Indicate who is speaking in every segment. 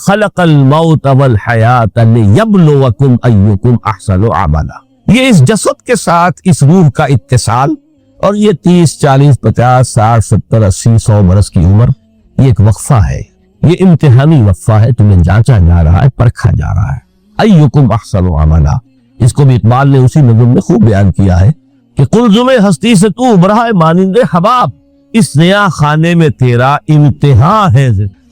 Speaker 1: خلق الموت والحیات لیبلوکم ایکم احسن عملا۔ یہ اس جسد کے ساتھ اس روح کا اتصال، اور یہ 30 40 50 60 70 80 100 برس کی عمر، یہ ایک وقفہ ہے، یہ امتحانی وقفہ ہے، تمہیں جانچا جا رہا ہے، پرکھا جا رہا ہے۔ ایکم احسن عملا، اس کو بھی اقبال نے اسی نظم میں خوب بیان کیا ہے کہ قلزم ہستی سے تو ابھرا ہے مانند حباب، اس نیا خانے میں تیرا امتحان ہے۔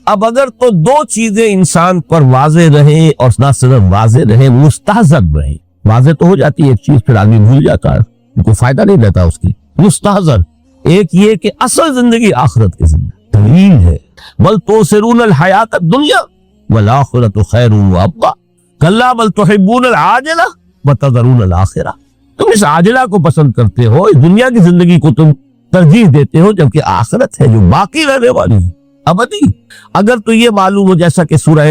Speaker 1: اب اگر تو دو چیزیں انسان پر واضح رہیں، اور نہ صرف واضح رہیں، مستحضر رہیں۔ واضح تو ہو جاتی ہے ایک چیز، پھر آدمی بھول جاتا ہے، کوئی فائدہ نہیں رہتا اس کی۔ مستحضر ایک یہ کہ اصل زندگی آخرت کی زندگی طویل ہے، بل توسرون الحیات الدنیا والآخرۃ خیر وابقیٰ کلا بل تحبون العاجلہ وتذرون الآخرہ۔ تم اس عاجلہ کو پسند کرتے ہو، اس دنیا کی زندگی کو تم ترجیح دیتے ہو، جبکہ آخرت ہے جو باقی رہنے والی ہے، ابدی۔ اگر تو یہ معلوم ہو، جیسا کہ سورہ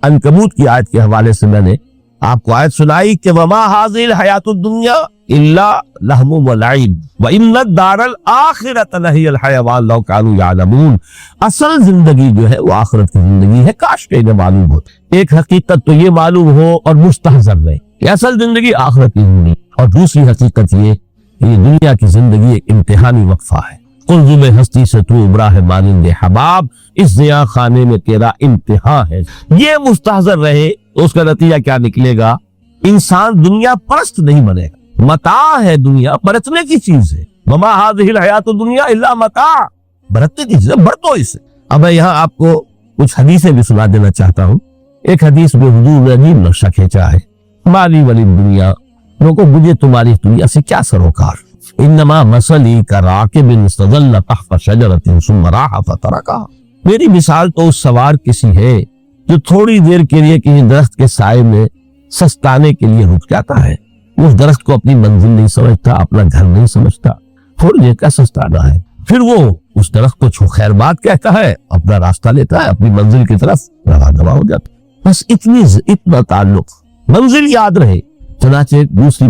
Speaker 1: عنکبوت کی آیت کے حوالے سے میں نے آپ کو آیت سنائی کہ وما هذه الحیاۃ الدنیا الا لہو ولعب وان الدار الاخرۃ لہی الحیوان لو کانوا یعلمون۔ اصل زندگی جو ہے وہ آخرت کی زندگی ہے، کاش کہ انہیں معلوم ہو۔ ایک حقیقت تو یہ معلوم ہو اور مستحضر رہے کہ اصل زندگی آخرت کی زندگی، اور دوسری حقیقت یہ کہ یہ دنیا کی زندگی ایک امتحانی وقفہ ہے۔ قلزم ہستی سے تو ابھرا ہے مانند حباب، اس نیا خانے میں تیرا امتحان ہے۔ یہ مستحضر رہے تو اس کا نتیجہ کیا نکلے گا؟ انسان دنیا پرست نہیں بنے گا۔ متاع ہے دنیا، برتنے کی چیز ہے۔ وما هذه الحیاۃ الدنیا الا متاع، برتنے کی چیز ہے، برتو اسے۔ اب میں یہاں آپ کو کچھ حدیثیں بھی سنا دینا چاہتا ہوں۔ ایک حدیث میں حضور نے عجیب نقشہ کھینچا ہے، مالی ولی دنیا، لوگوں مجھے تمہاری دنیا سے کیا سروکار؟ انما مثلی کراکب استظل تحت شجرۃ ثم راح فترکها۔ میری مثال تو اس سوار کسی ہے جو تھوڑی دیر کے لیے کسی درخت کے سائے میں سستانے کے لیے رک جاتا ہے۔ اس درخت کو اپنی منزل نہیں سمجھتا، اپنا گھر نہیں سمجھتا، تھوڑی دیر کا سستانا ہے، پھر وہ اس درخت کو چھو خیر بات کہتا ہے، اپنا راستہ لیتا ہے، اپنی منزل کی طرف روانہ ہو جاتا ہے۔ بس اتنا تعلق، منزل یاد رہے۔ چنانچہ ایک دوسری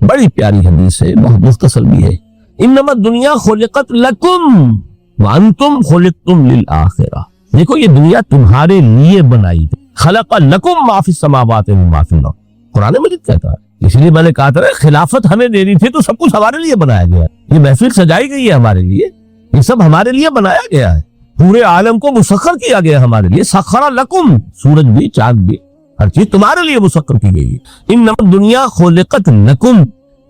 Speaker 1: بڑی پیاری حدیث ہے، بہت مختصر بھی ہے، انما الدنیا خلقت لکم وانتم خلقتم للآخرہ۔ دیکھو یہ دنیا تمہارے لیے بنائی گئی، خلق لکم ما فی السماوات وما فی الارض، قرآن مجید کہتا ہے۔ اس لیے میں نے کہا تھا خلافت ہمیں دینی تھی تو سب کچھ ہمارے لیے بنایا گیا ہے، یہ محفل سجائی گئی ہے ہمارے لیے، یہ سب ہمارے لیے بنایا گیا ہے، پورے عالم کو مسخر کیا گیا ہمارے لیے۔ سخر لکم، سورج بھی چاند بھی ہر چیز تمہارے لیے مسخر کی گئی ہے۔ انما الدنیا خلقت لکم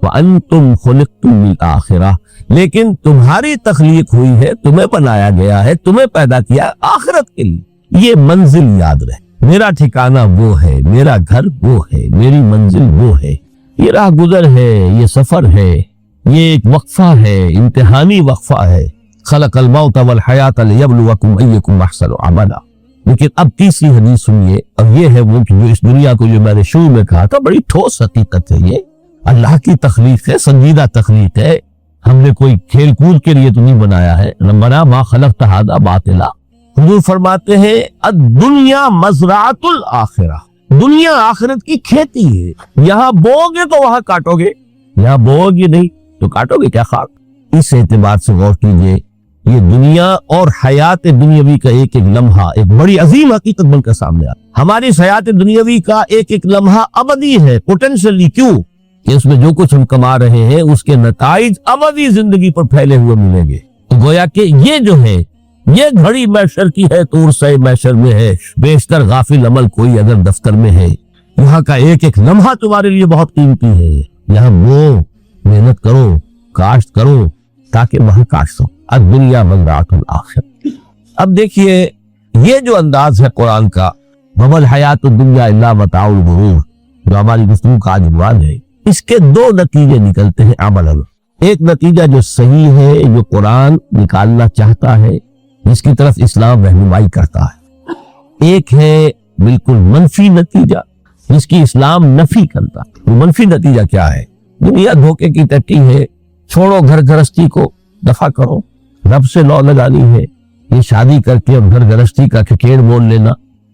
Speaker 1: وانتم خلقتم للآخرہ، لیکن تمہاری تخلیق ہوئی ہے، تمہیں بنایا گیا ہے، تمہیں پیدا کیا آخرت کے لیے۔ یہ منزل یاد رہے، میرا ٹھکانہ وہ ہے، میرا گھر وہ ہے، میری منزل وہ ہے، یہ راہ گزر ہے، یہ سفر ہے، یہ ایک وقفہ ہے، امتحانی وقفہ ہے۔ خلق الموت والحیات لیبلوکم ایکم احسن عملا۔ لیکن اب تیسری حدیث سنیے، اب یہ ہے وہ کہ جو اس دنیا کو جو میں نے شروع میں کہا تھا بڑی ٹھوس حقیقت ہے، یہ اللہ کی تخلیق ہے، سنجیدہ تخلیق ہے، ہم نے کوئی کھیل کود کے لیے تو نہیں بنایا ہے۔ ربنا ما خلقت ھذا باطلا، حضور فرماتے ہیں الدنیا مزرعۃ الآخرہ، دنیا آخرت کی کھیتی ہے، یہاں بو گے تو وہاں کاٹو گے، یہاں بو گے نہیں تو کاٹو گے کیا خاک۔ اس اعتبار سے غور کیجئے، یہ دنیا اور حیات دنیاوی کا ایک ایک لمحہ ایک بڑی عظیم حقیقت بن کر سامنے آتا۔ ہماری حیات دنیاوی کا ایک ایک لمحہ ابدی ہے، پوٹینشلی، کیوں کہ اس میں جو کچھ ہم کما رہے ہیں اس کے نتائج ابدی زندگی پر پھیلے ہوئے ملیں گے۔ تو گویا کہ یہ جو ہے، یہ گھڑی محشر کی ہے، طور سے محشر میں ہے، بیشتر غافل عمل کوئی اگر دفتر میں ہے، یہاں کا ایک ایک لمحہ تمہارے لیے بہت قیمتی ہے، یہاں وہ محنت کرو، کاشت کرو تاکہ وہاں کاشت ہو۔ الدنیا مزرعۃ الآخرہ۔ اب دیکھیے یہ جو انداز ہے قرآن کا، وما الحیات الدنیا الا متاع الغرور، جو ہماری گفتگو کا عنوان ہے، اس کے دو نتیجے نکلتے ہیں عملاً۔ ایک نتیجہ جو صحیح ہے، جو قرآن نکالنا چاہتا ہے، جس کی طرف اسلام رہنمائی کرتا ہے، ایک ہے بالکل منفی نتیجہ جس کی اسلام نفی کرتا ہے۔ وہ منفی نتیجہ کیا ہے؟ دنیا دھوکے کی ٹٹی ہے، چھوڑو گھر گرستی کو، دفع کرو، رب سے لو لگانی ہے۔ یہ شادی کر کے اور گھر گرستی کا کھکیڑ مول لینا،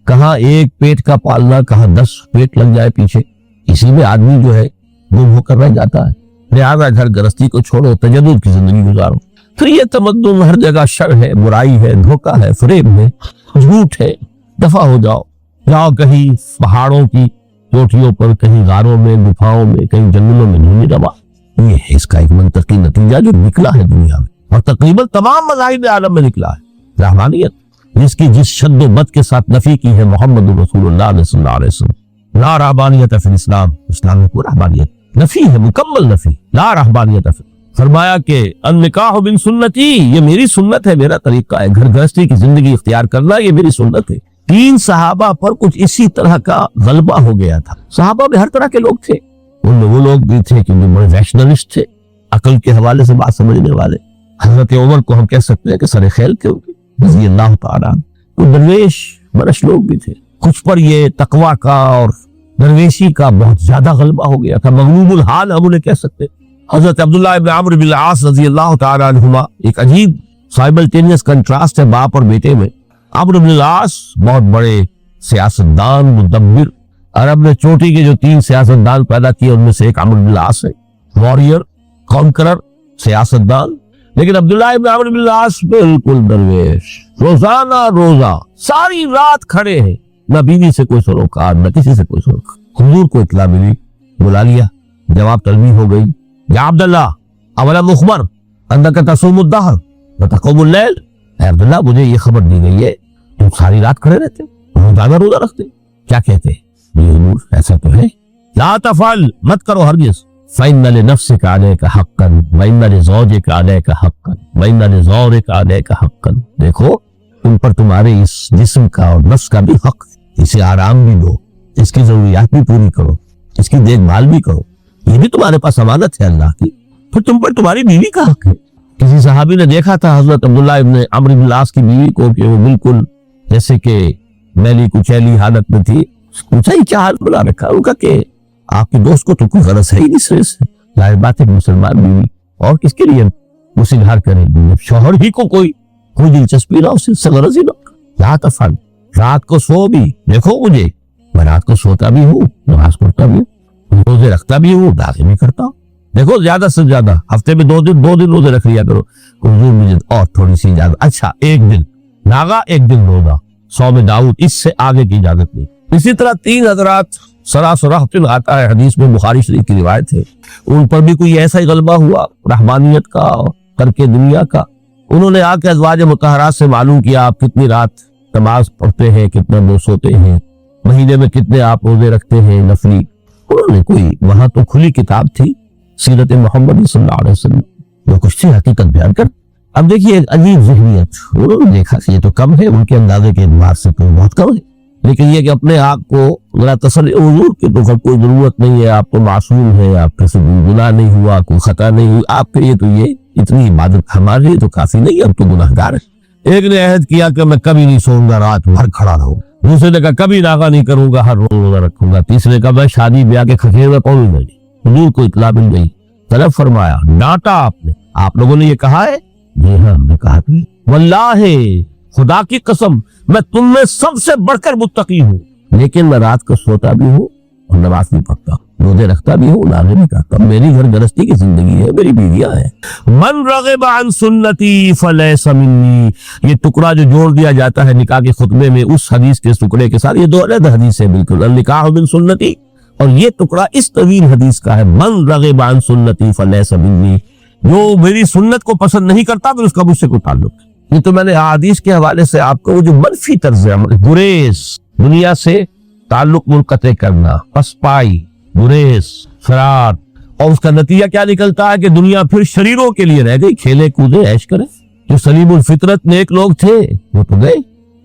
Speaker 1: کہاں ایک پیٹ کا پالنا، کہاں 10 پیٹ لگ جائے پیچھے، اسی میں آدمی جو ہے گم ہو کر رہ جاتا ہے۔ لہذا گھر گرستی کو چھوڑو، تجدد کی زندگی گزارو۔ تو یہ تمدن ہر جگہ شر ہے، برائی ہے، دھوکہ ہے، فریب ہے، جھوٹ ہے، دفع ہو جاؤ۔ جاؤ کہیں پہاڑوں کی چوٹیوں پر، کہیں غاروں میں، گفاؤں میں، کہیں جنگلوں میں ڈھونڈی روا۔ یہ ہے اس کا ایک منطقی نتیجہ جو نکلا ہے دنیا میں، اور تقریباً تمام مذاہب عالم میں نکلا ہے۔ رحمانیت جس کی جس شد و بد کے ساتھ نفی کی ہے محمد رسول اللہ صلی اللہ علیہ وسلم، لا رحمانیت فی الاسلام، اسلام میں کوئی رحمانیت نفی ہے، مکمل نفی، لا رحمانیت فی۔ فرمایا کہ النکاح بن سنتی، یہ میری سنت ہے، میرا طریقہ ہے، گھر گرہستی کی زندگی اختیار کرنا یہ میری سنت ہے۔ 3 صحابہ پر کچھ اسی طرح کا غلبہ ہو گیا تھا۔ صحابہ میں ہر طرح کے لوگ تھے، ان میں وہ لوگ بھی تھے کہ جو بڑے ریشنلسٹ تھے، عقل کے حوالے سے بات سمجھنے والے۔ حضرت عمر کو ہم کہہ سکتے ہیں کہ سر خیل تھے ان کے، رضی اللہ تعالیٰ۔ تو درویش برش لوگ بھی تھے، کچھ پر یہ تقویٰ کا اور درویشی کا بہت زیادہ غلبہ ہو گیا تھا، مغلوب الحال ہم انہیں کہہ سکتے۔ حضرت عبداللہ ابن عمرو بن العاص رضی اللہ تعالیٰ عنہما، ایک عجیب سائملٹینیس کنٹراسٹ ہے باپ اور بیٹے میں۔ عمرو بن العاص بہت بڑے سیاستدان، مدبر، عرب نے چوٹی کے جو 3 سیاستدان پیدا کیے ان میں سے ایک عمرو بن العاص ہے، وارئر، کانکرر، سیاستدان۔ لیکن عبداللہ ابن عمرو بن العاص بالکل درویش، روزانہ روزہ ساری رات کھڑے ہیں، نہ بیوی سے کوئی سروکار، نہ کسی سے کوئی سروکار۔ حضور کو اطلاع ملی، بلا لیا، جواب طلبی ہو گئی، یا عبداللہ اولا مخبر انک تصوم الدہر وتقوم اللیل، اے عبداللہ مجھے یہ خبر دی گئی ہے تم ساری رات کھڑے رہتے ہو، روزانہ روزہ رکھتے، کیا کہتے ہیں؟ یہ حضور ایسا تو ہے، لا تفعل، مت کرو ہرگز، فإن لنفسك عليك حقا وإن لزوجك عليك حقا وإن لزورك عليك حقا۔ دیکھو تم پر تمہارے اس جسم کا اور نفس کا بھی حق ہے، اسے آرام بھی دو، اس کی ضروریات بھی پوری کرو، اس کی دیکھ بھال بھی کرو، یہ بھی تمہارے پاس امانت ہے اللہ کی۔ پھر تم پر تمہاری بیوی کا حق ہے۔ کسی صحابی نے دیکھا تھا حضرت عبداللہ ابن عمرو بن العاص کی بیوی کو کہ وہ بالکل جیسے کہ میلی کچیلی حالت میں تھی، پوچھا ہی کیا حال بنا رکھا؟ ان کا کہ آپ کے دوست کو تو کوئی غرض ہے ہی نہیں سرے سے، ظاہر بات ہے مسلمان بیوی اور کس کے لیے اسے گھر کرے گی، شوہر ہی کو کوئی دلچسپی نہ، اسے غرض ہی نہ۔ لا تفعل، رات کو سو بھی، دیکھو مجھے میں رات کو سوتا بھی ہوں، نماز پڑھتا بھی ہوں، روزے رکھتا بھی ہوں، داغے بھی کرتا ہوں، دیکھو زیادہ سے زیادہ ہفتے میں 2 دن روزے رکھ لیا کرو، حضور مجھے اور تھوڑی سی اجازت، اچھا 1 دن ناغا 1 دن روزہ، صوم داؤد، اس سے آگے کی اجازت نہیں۔ اسی طرح 3 حضرات سراسراحتن آتا ہے، حدیث میں بخاری شریف کی روایت ہے، ان پر بھی کوئی ایسا ہی غلبہ ہوا رحمانیت کا اور ترک دنیا کا۔ انہوں نے آ کے ازواج مطہرات سے معلوم کیا آپ کتنی رات نماز پڑھتے ہیں، کتنا دو سوتے ہیں، مہینے میں کتنے آپ روزے رکھتے ہیں نفلی۔ انہوں نے کوئی، وہاں تو کھلی کتاب تھی سیرت محمد صلی اللہ علیہ وسلم، جو کچھ تھی حقیقت بیان کر۔ اب دیکھیے ایک عجیب ذہنیت، انہوں نے دیکھا کہ یہ تو کم ہے، ان کے اندازے کے اعتبار سے تو بہت کم ہے، لیکن یہ کہ اپنے آپ کو ذرا تسلی، حضور کی تو کوئی ضرورت نہیں ہے، آپ تو معصوم ہیں، آپ کا سے کوئی گناہ نہیں ہوا، کوئی خطا نہیں ہوئی، آپ کے لیے تو یہ اتنی عبادت ہمارے لیے تو کافی نہیں، اب تو گناہگار ہے۔ ایک نے عہد کیا کہ میں کبھی نہیں سوؤں گا، رات بھر کھڑا رہوں، دوسرے نے کہا کبھی ناغا نہیں کروں گا، ہر روز روزہ رکھوں گا، تیسرے نے کہا میں شادی بیاہ کے کھکھے میں پڑوں گا نہیں۔ حضور کو اطلاع مل گئی، طلب فرمایا، ڈانٹا آپ نے، آپ لوگوں نے یہ کہا ہے؟ جی ہاں ہم نے کہا تھی۔ واللہ خدا کی قسم میں تم میں سب سے بڑھ کر متقی ہوں، لیکن میں رات کو سوتا بھی ہوں اور نماز بھی پڑھتا ہوں، روزے رکھتا بھی ہوں، ناغے بھی کرتا ہوں، میری گھر گرہستی کی زندگی ہے، میری بیویاں ہیں۔ من رغب عن سنتی فلیس منی، یہ ٹکڑا جو جوڑ دیا جاتا ہے نکاح کے خطبے میں اس حدیث کے ٹکڑے کے ساتھ، یہ 2 علیحدہ حدیث ہے بالکل، النکاح بن سنتی، اور یہ ٹکڑا اس طویل حدیث کا ہے، من رغب عن سنتی فلیس منی، جو میری سنت کو پسند نہیں کرتا پھر اس کا مجھ سے کوئی تعلق نہیں۔ یہ تو میں نے احادیث کے حوالے سے آپ کو وہ جو منفی طرز عمل، گریز، دنیا سے تعلق منقطع کرنا، پسپائی، گریز، فرار، اور اس کا نتیجہ کیا نکلتا ہے کہ دنیا پھر شریروں کے لیے رہ گئی، کھیلے کودے عیش کرے۔ جو سلیم الفطرت نیک لوگ تھے وہ تو گئے،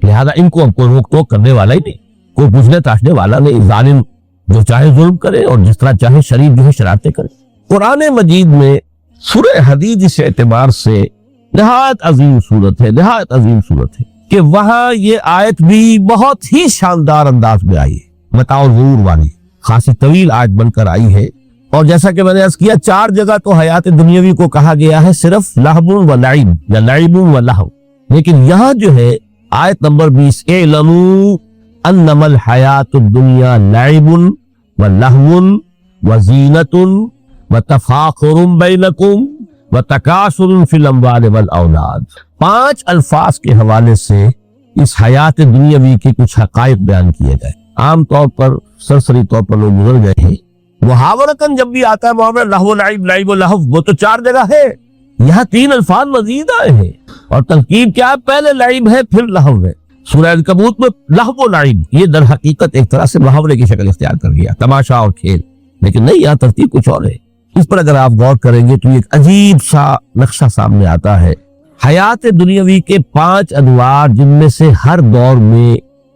Speaker 1: لہذا ان کو اب کوئی روک ٹوک کرنے والا ہی نہیں، کوئی پوچھنے تاشنے والا نہیں، ظالم جو چاہے ظلم کرے اور جس طرح چاہے شریف جو ہے شرارتیں کرے۔ قرآن مجید میں سورہ حدید اس اعتبار سے نہایت عظیم صورت ہے، نہایت عظیم صورت ہے کہ وہاں یہ آیت بھی بہت ہی شاندار انداز میں آئی ہے، متاع الغرور والی، خاصی طویل آیت بن کر آئی ہے، اور جیسا کہ میں نے عرض کیا 4 جگہ تو حیات دنیاوی کو کہا گیا ہے صرف لہو و لعب یا لعب و لہو، لیکن یہاں جو ہے آیت نمبر 20، اعلموا انما الحیات الدنیا لعب و لہو و زینت و تفاخر بینکم وتکاثر فی الاموال والاولاد۔ 5 الفاظ کے حوالے سے اس حیات دنیاوی کے کچھ حقائق بیان کیے گئے۔ عام طور پر سرسری طور پر لوگ گزر گئے ہیں. محاورتاً جب بھی آتا ہے محاورہ لہو و لعب، لعب و لہو، وہ تو 4 جگہ ہے، یہاں 3 الفاظ مزید آئے ہیں. اور ترکیب کیا ہے؟ پہلے لعب ہے پھر لہو ہے. سورہ عنکبوت میں لہو و لعب یہ در حقیقت ایک طرح سے محاورے کی شکل اختیار کر گیا، تماشا اور کھیل. لیکن نہیں، یہاں ترتیب کچھ اور ہے. اس پر اگر آپ غور کریں گے تو ایک عجیب سا نقشہ سامنے آتا ہے. حیات دنیاوی کے 5 ادوار، جن میں سے ہر دور میں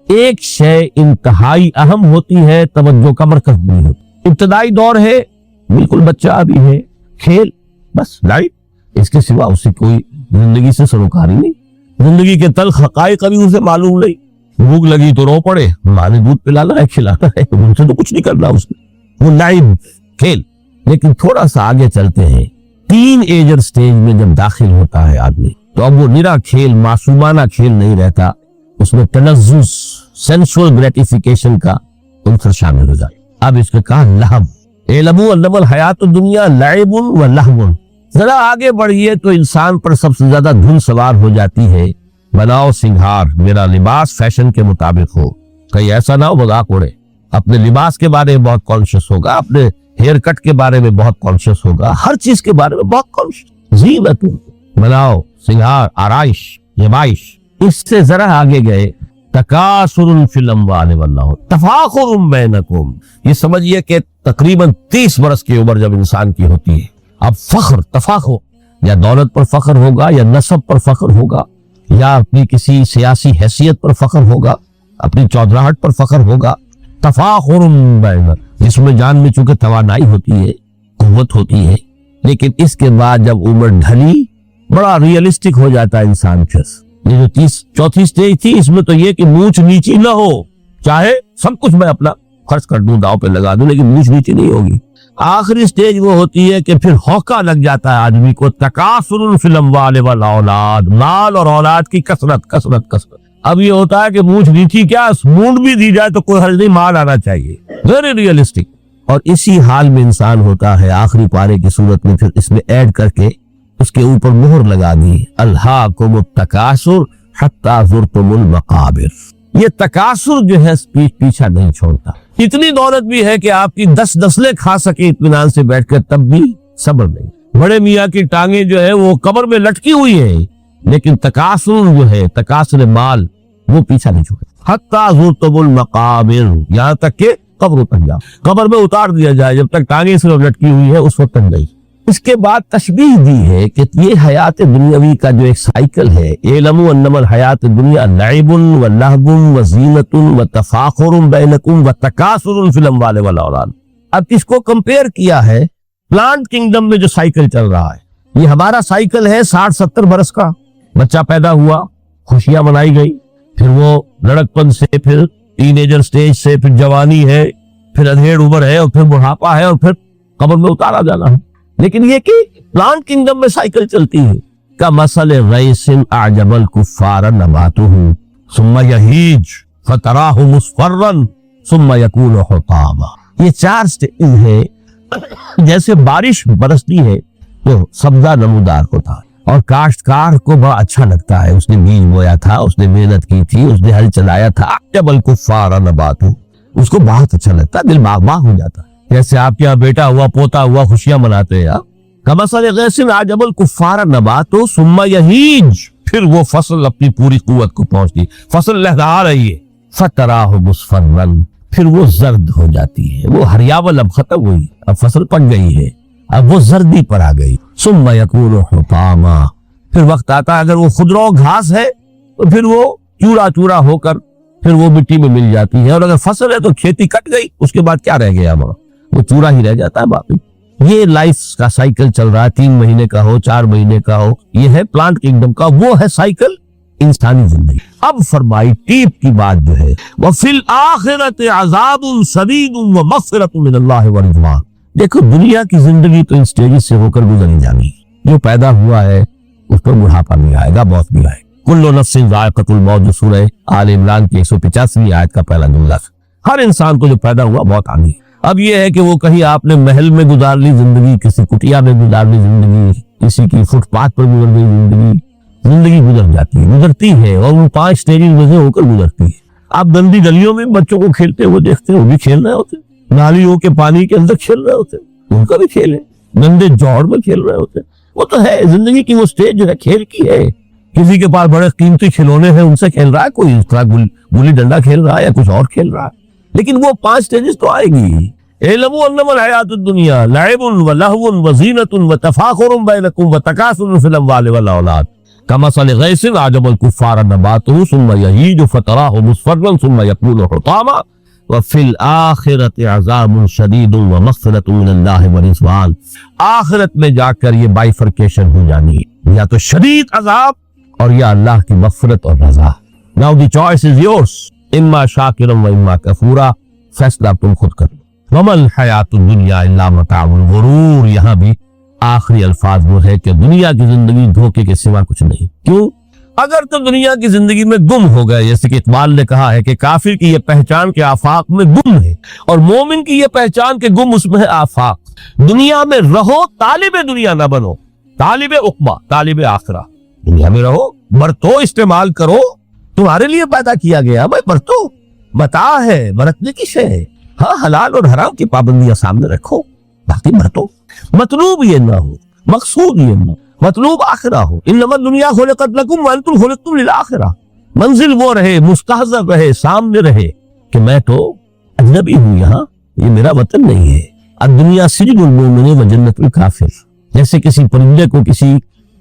Speaker 1: ایک شے انتہائی اہم ہوتی ہے، توجہ کا مرکز بھی ہوتی. ابتدائی دور ہے، بالکل بچہ ابھی ہے، کھیل، بس لائف، اس کے سوا اسے کوئی زندگی سے سروکاری نہیں. زندگی کے تلخ حقائق ابھی اسے معلوم نہیں. بھوک لگی تو رو پڑے، ماں نے دودھ پلانا ہے، کھلانا ہے، ان سے تو کچھ نہیں کرنا اس نے، وہ لائف، کھیل. لیکن تھوڑا سا آگے چلتے ہیں، 3 ایجر سٹیج میں جب داخل ہوتا ہے آدمی تو اب وہ نرا کھیل، معصومانہ کھیل نہیں رہتا، اس میں تلذذ، سینسول گریٹیفیکیشن کا عنصر شامل ہو جاتا. اب اس کے کہا لہب، اعلموا انما الحیات الدنیا لعب و لہو. ذرا آگے بڑھیے تو انسان پر سب سے زیادہ دھن سوار ہو جاتی ہے، بناؤ سنگھار، میرا لباس فیشن کے مطابق ہو. کہیں ایسا نہ ہو مذاق اڑے. اپنے لباس کے بارے میں بہت کانشیس ہوگا، اپنے ہیئر کٹ کے بارے میں بہت کانشیس ہوگا، ہر چیز کے بارے میں بہت کانشیس. زینت، بناؤ سنگھار، آرائش، یبائش. اس سے ذرا آگے گئے، تکاثر فی الاموال والنہر، تفاخر بینکم. یہ سمجھیے کہ تقریباً 30 برس کی عمر جب انسان کی ہوتی ہے، اب فخر، تفاخر، یا دولت پر فخر ہوگا، یا نسب پر فخر ہوگا، یا اپنی کسی سیاسی حیثیت پر فخر ہوگا، اپنی چودراہٹ پر فخر ہوگا. تفاخر بینکم، جس میں جان میں چونکہ توانائی ہوتی ہے، قوت ہوتی ہے. لیکن اس کے بعد جب عمر ڈھلی، بڑا ریئلسٹک ہو جاتا ہے انسان. یہ جو 4تھی سٹیج تھی، اس میں تو یہ کہ مونچھ نیچی نہ ہو، چاہے سب کچھ میں اپنا خرچ کر دوں، داؤ پہ لگا دوں، لیکن مونچھ نیچی نہیں ہوگی. آخری سٹیج وہ ہوتی ہے کہ پھر ہوکا لگ جاتا ہے آدمی کو، تکاثر فی الاموال والاولاد، مال اور اولاد کی کثرت کثرت کثرت. اب یہ ہوتا ہے کہ مونچھ نیچی کیا، مونڈ بھی دی جائے تو کوئی حرج نہیں، مال آنا چاہیے. Very realistic. اور اسی حال میں انسان ہوتا ہے آخری پارے کی صورت میں. پھر اس میں ایڈ کر کے اس کے اوپر مہر لگا دی، الہاکم التکاثر حتی زرتم المقابر. یہ تکاثر جو ہے پیچھا نہیں چھوڑتا. اتنی دولت بھی ہے کہ آپ کی 10 نسلیں کھا سکے اطمینان سے بیٹھ کر، تب بھی صبر نہیں. بڑے میاں کی ٹانگیں جو ہے وہ قبر میں لٹکی ہوئی ہے، لیکن تکاثر جو ہے، تکاثر مال، وہ پیچھا نہیں چھوڑتا. حتی زرتم المقابر، یہاں تک کہ قبر تک جاؤ، قبر میں اتار دیا جائے، جب تک ٹانگیں صرف لٹکی ہوئی ہے اس وقت تک نہیں. اس کے بعد تشبیہ دی ہے کہ یہ حیات دنیاوی کا جو ایک سائیکل ہے، اعلموا انما الحیات الدنیا لعب و لہو و زینت و تفاخر بینکم و تکاثر فی الاموال والاولاد. اب اس کو کمپیئر کیا ہے پلانٹ کنگڈم میں جو سائیکل چل رہا ہے. یہ ہمارا سائیکل ہے 60-70 برس کا. بچہ پیدا ہوا، خوشیاں منائی گئی، پھر وہ لڑکپن سے، پھر ٹین ایجر سٹیج سے، پھر جوانی ہے، پھر ادھیڑ عمر ہے، اور پھر بڑھاپا ہے، اور پھر قبر میں اتارا جانا ہے. لیکن یہ کہ پلانٹ کنگڈم میں سائیکل چلتی ہے. کمثل غیث اعجب الکفار نباتہ ثم یہیج فتراہ مصفرا ثم یکون حطاما. یہ 4 سٹیج ہے. جیسے بارش برستی ہے تو سبزہ نمودار ہوتا ہے، اور کاشتکار کو بڑا اچھا لگتا ہے، اس نے بیج بویا تھا، اس نے محنت کی تھی، اس نے ہل چلایا تھا. اعجب الکفار نباتہ، اس کو بہت اچھا لگتا ہے، دل باغ باغ ہو جاتا ہے. جیسے آپ کے یہاں بیٹا ہوا، پوتا ہوا، خوشیاں مناتے ہیں. کمثل غیث اعجب الکفار نباتہ ثم یہیج، پھر وہ فصل اپنی پوری قوت کو پہنچتی، فصل لہلہا رہی ہے. فتراہ مصفرا، پھر وہ زرد ہو جاتی ہے. وہ ہریاول اب ختم ہوئی، اب فصل پک گئی ہے، اب وہ زردی پر آ گئی. ثم یکون حطاما، پھر وقت آتا ہے اگر وہ خضرو گھاس ہے تو پھر وہ چورا چورا ہو کر پھر وہ مٹی میں مل جاتی ہے. اور اگر فصل ہے تو کھیتی کٹ گئی، اس کے بعد کیا رہ گیا ہمارا، وہ چورا ہی رہ جاتا ہے باقی. یہ لائف کا سائیکل چل رہا ہے، 3 مہینے کا ہو، 4 مہینے کا ہو. یہ ہے پلانٹ کنگڈم کا، وہ ہے سائیکل انسانی زندگی. اب فرمائی ٹیپ کی بات جو ہے، وَفِي الْآخِرَةِ عَذَابٌ شَدِيدٌ وَمَغْفِرَةٌ مِّنَ اللَّهِ وَرِضْوَانٌ. دیکھو دنیا کی زندگی تو ان سٹیجز سے ہو کر گزری جانی. جو پیدا ہوا ہے اس پر بڑھاپا بھی آئے گا، موت بھی آئے گا. کل نفس ذائقۃ الموت، سورہ آل عمران کی 185ویں آیت کا پہلا جملہ. ہر انسان کو جو پیدا ہوا موت آنی. اب یہ ہے کہ وہ کہیں آپ نے محل میں گزار لی زندگی، کسی کٹیا میں گزار لی زندگی، کسی کی فٹ پاتھ پر گزر گئی زندگی. زندگی گزر جاتی ہے، گزرتی ہے، اور وہ 5 سٹیجز میں سے ہو کر گزرتی ہے. آپ گندی گلیوں میں بچوں کو کھیلتے ہوئے دیکھتے ہیں، وہ بھی کھیل رہے ہوتے ہیں، نالیوں کے پانی کے اندر کھیل رہے ہوتے ہیں، ان کا بھی کھیل ہے، گندے جوڑ میں کھیل رہے ہوتے ہیں۔ وہ تو ہے زندگی کی وہ سٹیج جو ہے کھیل کی ہے۔ کسی کے پاس بڑے قیمتی کھلونے ہیں، ان سے کھیل رہا ہے، کوئی اس طرح گلی ڈنڈا کھیل رہا ہے یا کچھ اور کھیل رہا ہے، لیکن وہ 5 سٹیجز تو آئے گی۔ اعلموا انما الحیات الدنیا لعب ولہو وزینۃ وتفاخر بینکم وتکاثر فی الاموال والاولاد کمثل غیث اعجب الکفار نباتہ ثم یہیج فتراہ مصفرا ثم یکون حطاما وفی الآخرۃ عذاب شدید ومغفرۃ من اللہ ورضوان۔ آخرت میں جا کر یہ بائیفرکیشن ہو جانی ہے، یا تو شدید عذاب اور یا اللہ کی مغفرت اور رضا۔ Now the choice is yours، اما شاکرا و اما کفورا، فیصلہ تم خود کر لو۔ وما الحیات الدنیا الا متاع الغرور، یہاں بھی آخری الفاظ وہ ہے کہ دنیا کی زندگی دھوکے کے سوا کچھ نہیں۔ کیوں؟ اگر تو دنیا کی زندگی میں گم ہو گئے، جیسے کہ اقبال نے کہا ہے کہ کافر کی یہ پہچان کے آفاق میں گم ہے، اور مومن کی یہ پہچان کے گم اس میں ہے آفاق۔ دنیا میں رہو، طالب دنیا نہ بنو، طالب عقبہ، طالب آخرہ۔ دنیا میں رہو، برتو، استعمال کرو، تمہارے لیے پیدا کیا گیا بھائی، برتو، متاع ہے، برتنے کی شے ہے۔ ہاں، حلال اور حرام کی پابندیاں سامنے رکھو، باقی برتو۔ مطلوب یہ نہ ہو، مقصود یہ نہ ہو، مطلوب آخرہ ہو۔ انما الدنیا خلقت لکم وانتم خلقتم للآخرہ۔ منزل وہ رہے، مستحضر رہے، سامنے رہے کہ میں تو اجنبی ہوں، یہاں یہ میرا وطن نہیں ہے۔ الدنیا سجن المؤمن و جنت الکافر، جیسے کسی پرندے کو کسی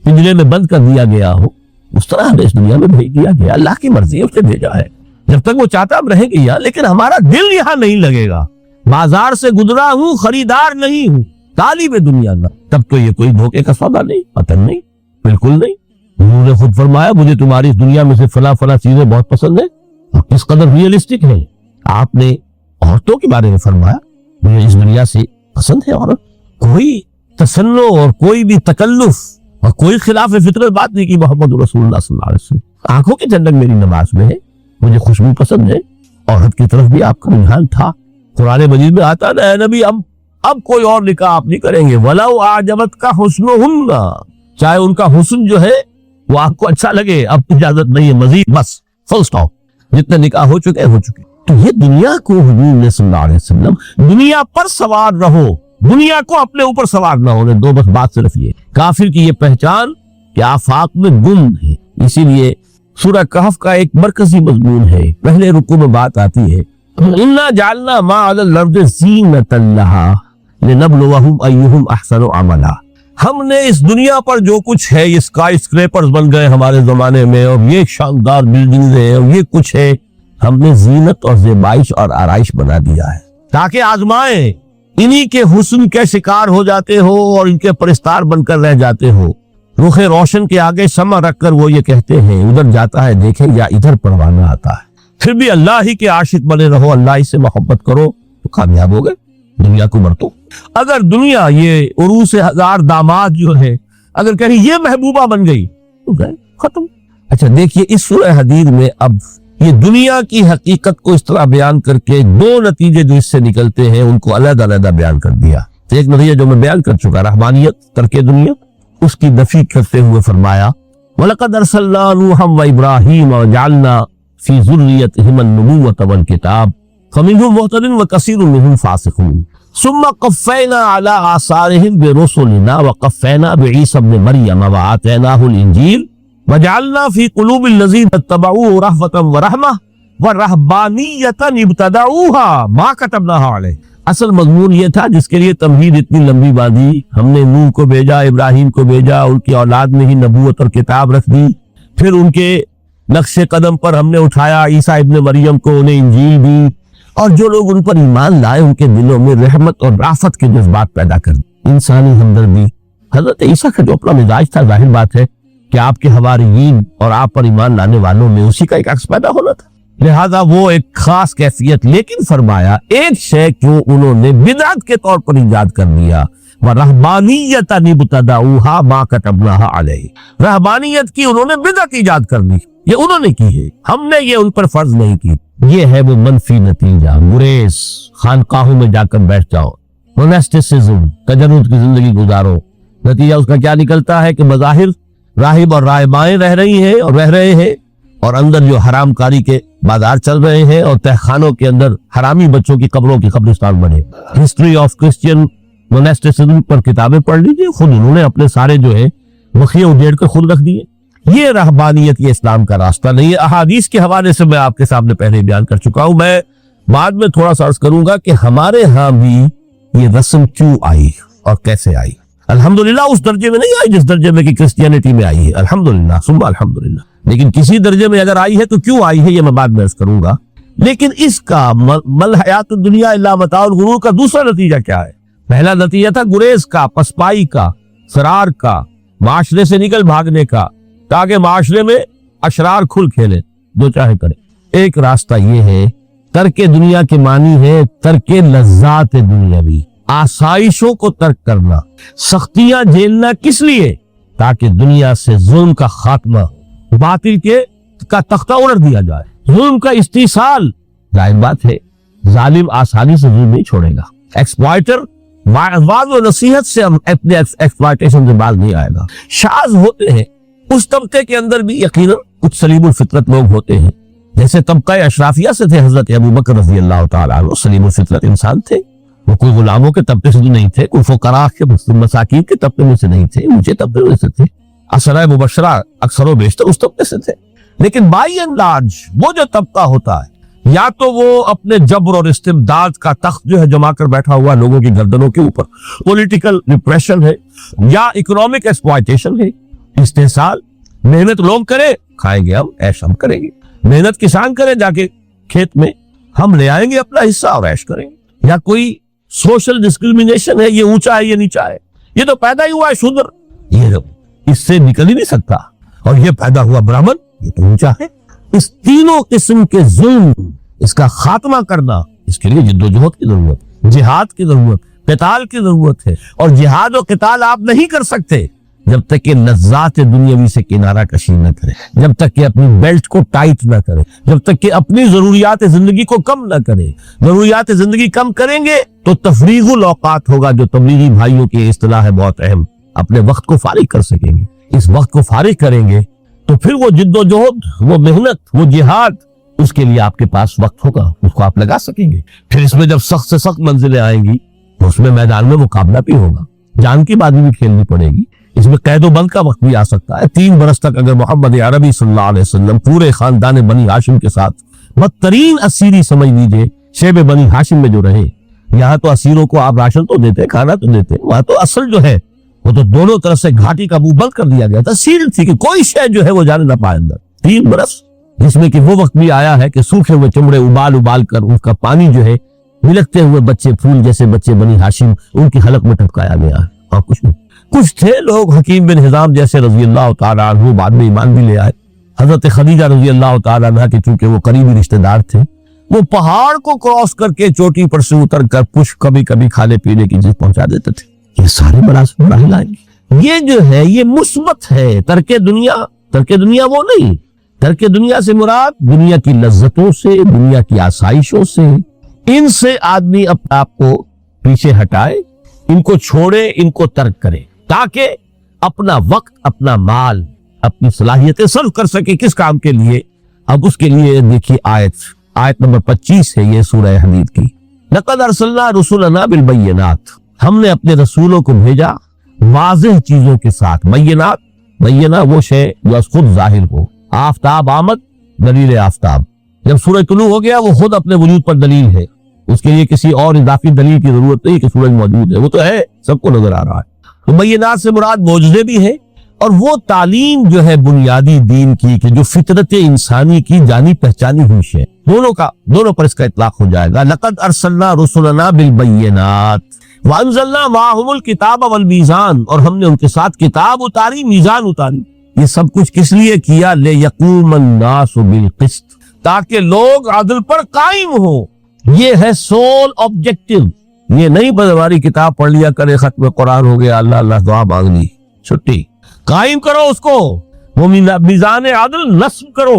Speaker 1: پنجرے میں بند کر دیا گیا ہو، اس طرح ہمیں اس دنیا میں بھیج دیا گیا، اللہ کی مرضی ہے، اس نے بھیجا ہے۔ جب تک وہ چاہتا ہم رہیں گے یہاں، لیکن ہمارا دل یہاں نہیں لگے گا۔ بازار سے گزرا ہوں، خریدار نہیں ہوں، طالب دنیا نہ، تب تو یہ کوئی دھوکے کا سودا نہیں، پتن نہیں، بالکل نہیں۔ حضور نے خود فرمایا مجھے تمہاری اس دنیا میں سے فلاں فلاں چیزیں بہت پسند ہیں، اور کس قدر ریئلسٹک ہیں۔ آپ نے عورتوں کے بارے میں فرمایا مجھے اس دنیا سے پسند ہے عورت، کوئی تصنع اور کوئی بھی تکلف اور کوئی خلاف فطرت بات نہیں کی محمد رسول اللہ صلی اللہ علیہ وسلم۔ آنکھوں کی ٹھنڈک میری نماز میں ہے، مجھے خوشبو پسند ہے، عورت کی طرف بھی آپ کا رجحان تھا۔ قرآن مجید میں آتا ہے اے نبی اب کوئی اور نکاح آپ نہیں کریں گے، وَلَوْ أَعْجَبَتْكَ حُسْنُهُنَّ، چاہے ان کا حسن جو ہے وہ آپ کو اچھا لگے، اب اجازت نہیں ہے مزید، بس فل سٹاپ، جتنے نکاح ہو چکے ہو چکے۔ تو یہ دنیا کو حضور نے صلی اللہ علیہ وسلم دنیا پر سوار رہو، دنیا کو اپنے اوپر سوار نہ ہونے دو، بس بات صرف یہ۔ کافر کی یہ پہچان کہ آفاق میں گم ہے، اسی لیے سورہ کہف کا ایک مرکزی مضمون ہے، پہلے رکوع میں بات آتی ہے اِنَّا جَعَلْنَا مَا عَلَى الْأَرْضِ زِینَةً لَهَا لِنَبْلُوَهُمْ أَيُّهُمْ أَحْسَنُ عَمَلًا۔ ہم نے اس دنیا پر جو کچھ ہے، یہ اسکائی اسکریپرز بن گئے ہمارے زمانے میں، اور یہ شاندار بلڈنگز ہیں، اور یہ کچھ ہے، ہم نے زینت اور زیبائش اور آرائش بنا دیا ہے تاکہ آزمائیں، انہی کے حسن کے شکار ہو جاتے ہو اور ان کے پرستار بن کر رہ جاتے ہو۔ رخ روشن کے آگے شمع رکھ کر وہ یہ کہتے ہیں ادھر جاتا ہے دیکھیں یا ادھر پروانہ آتا ہے، پھر بھی اللہ ہی کے عاشق بنے رہو، اللہ ہی سے محبت کرو تو کامیاب ہو گئے۔ دنیا کو مرتو، اگر دنیا یہ عروس ہزار داماد جو ہے اگر کہیں یہ محبوبہ بن گئی تو گئے، ختم۔ اچھا دیکھیے اس سورہ حدید میں اب یہ دنیا کی حقیقت کو اس طرح بیان کر کے دو نتیجے جو اس سے نکلتے ہیں ان کو علیحدہ علیحدہ بیان کر دیا۔ ایک نتیجہ جو میں بیان کر چکا، رحمانیت، ترک دنیا، اس کی نفی کرتے ہوئے فرمایا وَلَقَدْ أَرْسَلْنَا نُوحًا وَإِبْرَاهِيمَ وَجَعَلْنَا فِي ذُرِّيَّتِهِمَا النُّبُوَّةَ وَالْكِتَابَ فَمِنْهُمْ مُهْتَدٍ وَكَثِيرٌ مِنْهُمْ فَاسِقُونَ ثُمَّ قَفَّيْنَا عَلَى آثَارِهِمْ بِرُسُلِنَا وَقَفَّيْنَا بِعِيسَى ابْنِ مَرْيَمَ وَآتَيْنَاهُ الْإِنْجِيلَ وَجَعَلْنَا فِي قُلُوبِ الَّذِينَ اتَّبَعُوهُ رَأْفَةً وَرَحْمَةً وَرَهْبَانِيَّةً ابْتَدَعُوهَا مَا كَتَبْنَاهَا عَلَيْهِمْ۔ اصل مضمون یہ تھا جس کے لیے تمہید اتنی لمبی باندھی، ہم نے نوح کو بھیجا، ابراہیم کو بھیجا، ان کی اولاد میں ہی نبوت اور کتاب رکھ دی، پھر ان کے نقش قدم پر ہم نے اٹھایا عیسیٰ ابن مریم کو، انہیں انجیل دی، اور جو لوگ ان پر ایمان لائے ان کے دلوں میں رحمت اور رافت کے جذبات پیدا کر دی، انسانی ہمدردی۔ حضرت عیسیٰ کا جو اپنا مزاج تھا، ظاہر بات ہے کہ آپ کے حواریین اور آپ پر ایمان لانے والوں میں اسی کا ایک عکس پیدا ہونا تھا، لہذا وہ ایک خاص کیفیت۔ لیکن فرمایا ایک شے کیوں انہوں نے بدعت کے طور پر ایجاد کر دیا، وَرَهْبَانِيَّةً ابْتَدَعُوهَا مَا كَتَبْنَاهَا عَلَيْهِمْ، رہبانیت کی انہوں نے بدعت ایجاد کر لی، یہ انہوں نے کی ہے، ہم نے یہ ان پر فرض نہیں کی۔ یہ ہے وہ منفی نتیجہ، گریز، خانقاہوں میں جا کر بیٹھ جاؤ، موناسٹسزم، تجرد کی زندگی گزارو، نتیجہ اس کا کیا نکلتا ہے کہ بظاہر راہب اور راہبائیں رہ رہی ہیں اور رہ رہے ہیں، اور اندر جو حرام کاری کے بازار چل رہے ہیں اور تہخانوں کے اندر حرامی بچوں کی قبروں کے قبرستان بنے. ہسٹری آف کرسچین موناسٹسزم پر کتابیں پڑھ لیجیے, خود انہوں نے اپنے سارے جو ہے مخیے اجیڑ کر خود رکھ دیے. یہ رہبانیت, یہ اسلام کا راستہ نہیں ہے. احادیث کے حوالے سے میں آپ کے سامنے پہلے بیان کر چکا ہوں. میں بعد میں تھوڑا سا عرض کروں گا کہ ہمارے ہاں بھی یہ رسم کیوں آئی اور کیسے آئی. الحمدللہ اس درجے میں نہیں آئی جس درجے میں کہ کرسچینٹی میں آئی ہے, الحمدللہ ثم الحمدللہ, لیکن کسی درجے میں اگر آئی ہے تو کیوں آئی ہے یہ میں بعد میں عرض کروں گا. لیکن اس کا مل حیات الدنیا الا متاع الغرور کا دوسرا نتیجہ کیا ہے؟ پہلا نتیجہ تھا گریز کا, پسپائی کا, فرار کا, معاشرے سے نکل بھاگنے کا, تاکہ معاشرے میں اشرار کھل کھیلے, جو چاہے کرے. ایک راستہ یہ ہے, ترک دنیا کے معنی ہے ترک لذات دنیاوی, آسائشوں کو ترک کرنا, سختیاں جھیلنا. کس لیے؟ تاکہ دنیا سے ظلم کا خاتمہ, باطل کا تختہ الٹ دیا جائے, ظلم کا استیصال. ظاہر بات ہے ظالم آسانی سے ظلم نہیں چھوڑے گا. ایکسپلائٹر وعظ و نصیحت سے اپنے ایکسپلائٹیشن سے باز نہیں آئے گا. شاذ ہوتے ہیں اس طبقے کے اندر بھی یقیناً کچھ سلیم الفطرت لوگ ہوتے ہیں, جیسے طبقہ اشرافیہ سے تھے حضرت ابو بکر رضی اللہ تعالیٰ عنہ, سلیم الفطرت انسان تھے. وہ کوئی غلاموں کے طبقے سے نہیں تھے, کوئی فقراء کے مساکین کے طبقے میں سے نہیں تھے, اونچے طبقے میں سے تھے. عشرہ مبشرہ اکثر و بیشتر اس طبقے سے تھے. لیکن بائی اینڈ لارج وہ جو طبقہ ہوتا ہے, یا تو وہ اپنے جبر اور استبداد کا تخت جو ہے جما کر بیٹھا ہوا لوگوں کی گردنوں کے اوپر, پولیٹیکل ریپریشن ہے, یا اکنامک ایکسپلائٹیشن ہے, استحصال. محنت لوگ کریں, کھائیں گے ہم, عیش ہم کریں گے. محنت کسان کریں جا کے کھیت میں, ہم لے آئیں گے اپنا حصہ اور عیش کریں گے. یا کوئی سوشل ڈسکریمنیشن ہے, یہ اونچا ہے یہ نیچا ہے, یہ تو پیدا ہی ہوا ہے شودر, یہ اس سے نکل ہی نہیں سکتا, اور یہ پیدا ہوا برہمن, یہ تو اونچا ہے. اس تینوں قسم کے ظلم, اس کا خاتمہ کرنا, اس کے لیے جد و جہد کی ضرورت, جہاد کی ضرورت, قتال کی ضرورت ہے. اور جہاد و قتال آپ نہیں کر سکتے جب تک کہ لذات دنیاوی سے کنارہ کشی نہ کرے, جب تک کہ اپنی بیلٹ کو ٹائٹ نہ کرے, جب تک کہ اپنی ضروریات زندگی کو کم نہ کرے. ضروریات زندگی کم کریں گے تو تفریغ الاوقات ہوگا, جو تبلیغی بھائیوں کی اصطلاح ہے بہت اہم. اپنے وقت کو فارغ کر سکیں گے. اس وقت کو فارغ کریں گے تو پھر وہ جد و جہد, وہ محنت, وہ جہاد, اس کے لیے آپ کے پاس وقت ہوگا, اس کو آپ لگا سکیں گے. پھر اس میں جب سخت سے سخت منزلیں آئیں گی تو اس میں میدان میں مقابلہ بھی ہوگا, جان کی بازی بھی کھیلنی پڑے گی. اس میں قید و بند کا وقت بھی آ سکتا ہے. 3 برس تک اگر محمد عربی صلی اللہ علیہ وسلم پورے خاندان بنی ہاشم کے ساتھ بدترین اسیری سمجھ لیجئے شیب بنی ہاشم میں جو رہے, یہاں تو اسیروں کو آپ راشن تو دیتے, کھانا تو دیتے, وہاں تو اصل جو ہے وہ تو دونوں طرف سے گھاٹی کا منہ بند کر دیا گیا تھا. سیل تھی کہ کوئی شے جو ہے وہ جانے نہ پائے اندر. 3 برس, جس میں کہ وہ وقت بھی آیا ہے کہ سوکھے ہوئے چمڑے ابال کر اس کا پانی جو ہے ملکتے ہوئے بچے, پھول جیسے بچے بنی ہاشم, ان کی حلق میں ٹپکایا گیا. اور کچھ تھے لوگ حکیم بن حزام جیسے رضی اللہ تعالیٰ عنہ, بعد میں ایمان بھی لے آئے. حضرت خدیجہ رضی اللہ تعالیٰ عنہ کے چونکہ وہ قریبی رشتہ دار تھے, وہ پہاڑ کو کراس کر کے چوٹی پر سے اتر کر کچھ کبھی کبھی کھانے پینے کی چیز پہنچا دیتے تھے. یہ سارے مراحل آئیں گے. یہ جو ہے یہ مثبت ہے. ترک دنیا وہ نہیں. ترک دنیا سے مراد دنیا کی لذتوں سے, دنیا کی آسائشوں سے, ان سے آدمی اپنے آپ کو پیچھے ہٹائے, ان کو چھوڑے, ان کو ترک کرے, تاکہ اپنا وقت, اپنا مال, اپنی صلاحیتیں صرف کر سکے. کس کام کے لیے؟ اب اس کے لیے دیکھیے آیت نمبر 25 ہے یہ سورہ حدید کی. لقد ارسلنا رسلنا بالبینات, ہم نے اپنے رسولوں کو بھیجا واضح چیزوں کے ساتھ. بینہ وہ شے جو از خود ظاہر ہو. آفتاب آمد, دلیل آفتاب. جب سورج طلوع ہو گیا وہ خود اپنے وجود پر دلیل ہے, اس کے لیے کسی اور اضافی دلیل کی ضرورت نہیں کہ سورج موجود ہے, وہ تو ہے, سب کو نظر آ رہا ہے. تو بینات سے مراد معجزے بھی ہے, اور وہ تعلیم جو ہے بنیادی دین کی کہ جو فطرت انسانی کی جانی پہچانی ہوئی ہے, دونوں پر اس کا اطلاق ہو جائے گا. لقد ارسلنا رسلنا بالبینات وانزلنا معهم الکتاب والمیزان, اور ہم نے ان کے ساتھ کتاب اتاری, میزان اتاری. یہ سب کچھ کس لیے کیا؟ لیقوم الناس بالقسط, تاکہ لوگ عدل پر قائم ہوں. یہ ہے سول آبجیکٹو. یہ نہیں بھائی کتاب پڑھ لیا کرے, ختم قرآن ہو گیا, اللہ اللہ دعا مانگ لی, چھٹی. قائم کرو اس کو, وہ میزان عدل نصب کرو,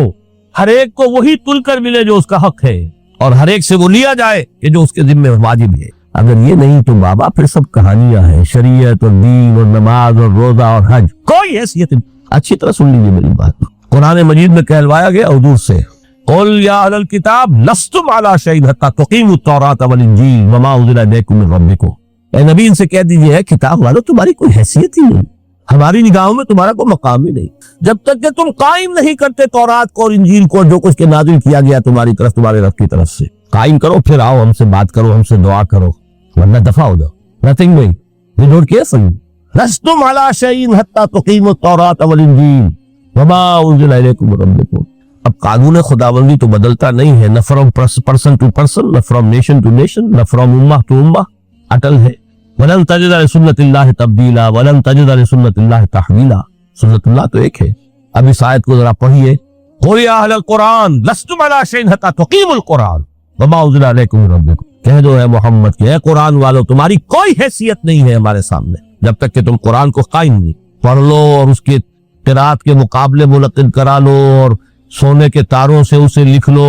Speaker 1: ہر ایک کو وہی تل کر ملے جو اس کا حق ہے, اور ہر ایک سے وہ لیا جائے کہ جو اس کے ذمہ واجب ہے. اگر یہ نہیں تو بابا پھر سب کہانیاں ہیں, شریعت اور دین اور نماز اور روزہ اور حج, کوئی حیثیت. اچھی طرح سن لیجیے میری بات. قرآن مجید میں کہلوایا گیا حضور سے قل یا اہل الکتاب لستم علی شیء حتی تقیموا التوراۃ والانجیل وما انزل الیکم من ربکم، اے نبی ان سے کہہ دیجئے ہے کتاب والو تمہاری کوئی حیثیت ہی نہیں، ہماری نگاہوں میں تمہارا کوئی مقام ہی نہیں جب تک کہ تم قائم نہیں کرتے تورات کو اور انجیل کو، جو کچھ کے نازل کیا گیا تمہاری طرف تمہارے رب کی طرف سے۔ قائم کرو، پھر آؤ ہم سے بات کرو، ہم سے دعا کرو، ورنہ دفع ہو جاؤ۔ نتھنگ بھائی یہ نوٹ کیا صحیح، لستم علی شیء حتی تقیموا التوراۃ والانجیل وما انزل الیکم من ربکم۔ اب قانون خداوندی تو بدلتا نہیں ہے، نہ فرام پرسن ٹو پرسن، نہ فرام نیشن ٹو نیشن، نہ فرام امہ ٹو امہ، اٹل ہے۔ وَلَن تَجِدَ لِسُنَّتِ اللَّهِ تَبْدِيلًا وَلَن تَجِدَ لِسُنَّتِ اللَّهِ تَحْوِيلًا۔ سنت اللہ تو ایک ہے۔ اب اس آیت کو ذرا پڑھیے، قُلْ يَا أَهْلَ الْقُرْآنِ لَسْتُمْ عَلَىٰ شَيْءٍ حَتَّىٰ تُقِيمُوا الْقُرْآنَ وَمَا أُنزِلَ إِلَيْكُم مِّن رَّبِّكُم۔ کہہ دو اے محمد کہ اے قرآن والو تمہاری کوئی حیثیت نہیں ہے ہمارے سامنے جب تک کہ تم قرآن کو قائم نہیں پڑھ لو اور اس کے قرات کے مقابلے منعقد کرا لو اور سونے کے تاروں سے اسے لکھ لو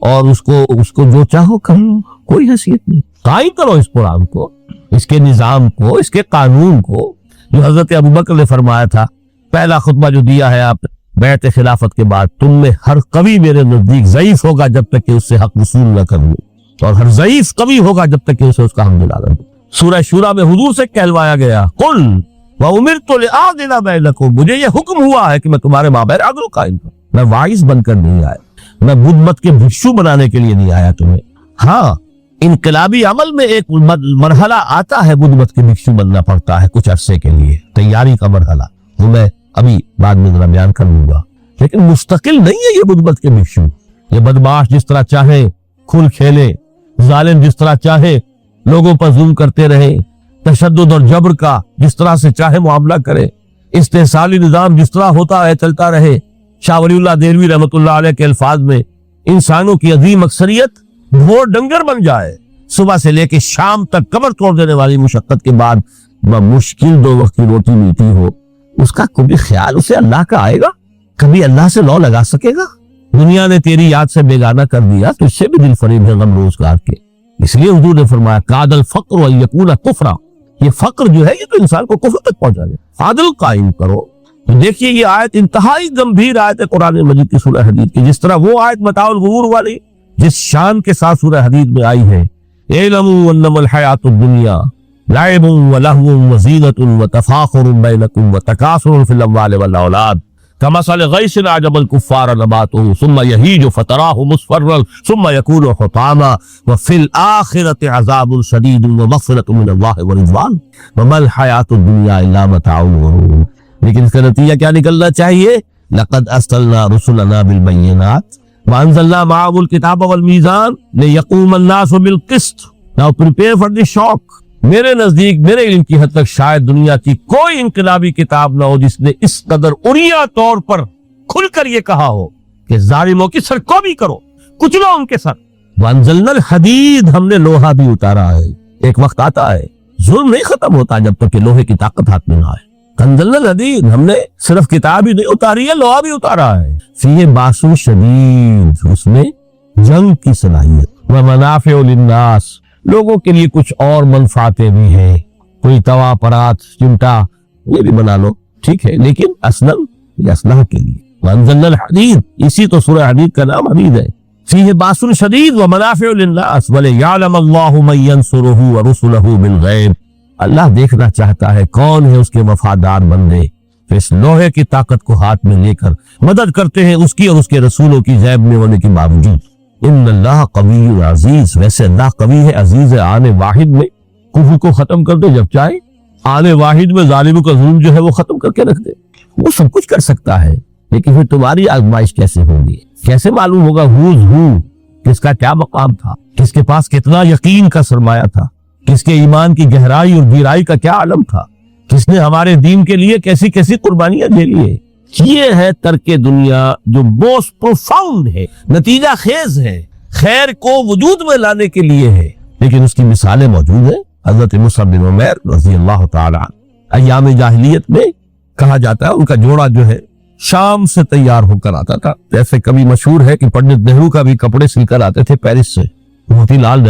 Speaker 1: اور اس کو جو چاہو کر لو، کوئی حیثیت نہیں۔ قائم کرو اس قرآن کو، اس کے نظام کو، اس کے قانون کو، جو حضرت ابوبکر نے فرمایا تھا پہلا خطبہ جو دیا ہے آپ بیعت خلافت کے بعد، تم میں ہر قوی میرے نزدیک ضعیف ہوگا جب تک کہ اس سے حق وصول نہ کر لوں، اور ہر ضعیف قوی ہوگا جب تک کہ اسے اس کا حق دلا دوں۔ سورہ شورى میں حضور سے کہلوایا گیا قل وَأُمِرْتُ لِأَعْدِلَ بَيْنَكُمْ، مجھے یہ حکم ہوا ہے کہ میں تمہارے مابین عدل قائم کروں۔ میں واعظ بن کر نہیں آیا، میں بدھ مت کے بھکشو بنانے کے لیے نہیں آیا تمہیں۔ ہاں انقلابی عمل میں ایک مرحلہ آتا ہے، بدھ مت کے بھکشو بننا پڑتا ہے کچھ عرصے کے لیے، تیاری کا مرحلہ، وہ میں ابھی بعد میں ذرا بیان کر لوں گا، لیکن مستقل نہیں ہے یہ بدھ مت کے بھکشو۔ یہ بدمعاش جس طرح چاہے کھل کھیلے، ظالم جس طرح چاہے لوگوں پر ظلم کرتے رہے، تشدد اور جبر کا جس طرح سے چاہے معاملہ کرے، استحصالی نظام جس طرح ہوتا ہے چلتا رہے۔ شاہ ولی اللہ دہلوی رحمۃ اللہ علیہ کے الفاظ میں انسانوں کی عظیم اکثریت بھور ڈنگر بن جائے، صبح سے لے کے شام تک کمر توڑ دینے والی مشقت کے بعد مشکل 2 وقت کی روٹی ملتی ہو، اس کا کبھی خیال اسے اللہ کا آئے گا؟ کبھی اللہ سے لو لگا سکے گا؟ دنیا نے تیری یاد سے بیگانہ کر دیا تو اس سے بھی دل فریب ہے غم روزگار کے۔ اس لیے حضور نے فرمایا کاد الفقر ان یکون کفرا، یہ فقر جو ہے یہ تو انسان کو کفر تک پہنچا دے۔ عدل قائم کرو۔ تو دیکھیے یہ آیت انتہائی گمبھیر آیت ہے قرآن مجید کی سورہ حدید کی، جس طرح وہ آیت متاع الغرور والی جس شان کے ساتھ سورہ حدید میں آئی ہے، اعلموا انما الحیات الدنیا لعب ولہو وزینۃ وتفاخر بینکم وتکاثر فی الاموال والاولاد کمثل غیث اعجب الکفار نباتہ ثم یہیج فتراہ مصفرا ثم یکون حطاما وفی الآخرۃ عذاب شدید ومغفرۃ من اللہ ورضوان وما الحیات الدنیا الا متاع الغرور۔ لیکن اس کا نتیجہ کیا نکلنا چاہیے؟ لقد ارسلنا رسلنا بالبینات وانزلنا معهم الکتاب والمیزان لیقوم الناس بالقسط۔ Now prepare for the shock۔ میرے نزدیک میرے علم کی حد تک شاید دنیا کی کوئی انقلابی کتاب نہ ہو جس نے اس قدر عریاں طور پر کھل کر یہ کہا ہو کہ ظالموں کی سرکوبی کرو، کچلو ان کے سر۔ وانزلنا الحدید، ہم نے لوہا بھی اتارا ہے۔ ایک وقت آتا ہے ظلم نہیں ختم ہوتا جب تک کہ لوہے کی طاقت ہاتھ میں نہ آئے۔ انزلنا الحدید، ہم نے صرف کتاب ہی نہیں اتاری ہے، لوہا بھی اتارا ہے۔ فیہ باس شدید، اس میں جنگ کی صلاحیت، ومنافع للناس، لوگوں کے لیے کچھ اور منفعتیں بھی ہیں، کوئی توا پرات چمٹا یہ بھی بنا لو، ٹھیک ہے، لیکن اصلاً یہ اسلحہ کے لیے۔ وانزلنا الحدید، اسی تو سورہ حدید کا نام حدید ہے۔ فیہ باس شدید ومنافع للناس ولیعلم اللہ من ینصرہ ورسلہ بالغیب، اللہ دیکھنا چاہتا ہے کون ہے اس کے وفادار بندے جو اس لوہے کی طاقت کو ہاتھ میں لے کر مدد کرتے ہیں اس کی اور اس کے رسولوں کی غیب میں ہونے کے باوجود۔ ان اللہ قوی عزیز، ویسے اللہ قوی ہے، عزیز ہے، آنے واحد میں کفر کو ختم کر دے جب چاہے، آنے واحد میں ظالموں کا ظلم جو ہے وہ ختم کر کے رکھ دے، وہ سب کچھ کر سکتا ہے۔ لیکن پھر تمہاری آزمائش کیسے ہوگی؟ کیسے معلوم ہوگا who's who، کس کا کیا مقام تھا، کس کے پاس کتنا یقین کا سرمایہ تھا، کس کے ایمان کی گہرائی اور گہرائی کا کیا عالم تھا، کس نے ہمارے دین کے لیے کیسی کیسی قربانیاں دے لی ہے۔ یہ ہے ترک دنیا جو موسٹ پروفاؤنڈ ہے، نتیجہ خیز ہے، خیر کو وجود میں لانے کے لیے ہے، لیکن اس کی مثالیں موجود ہیں۔ حضرت مصعب بن عمیر رضی اللہ تعالی عنہ، ایام جاہلیت میں کہا جاتا ہے ان کا جوڑا جو ہے شام سے تیار ہو کر آتا تھا، جیسے کبھی مشہور ہے کہ پنڈت نہرو کا بھی کپڑے سل کر آتے تھے پیرس سے، موتی لال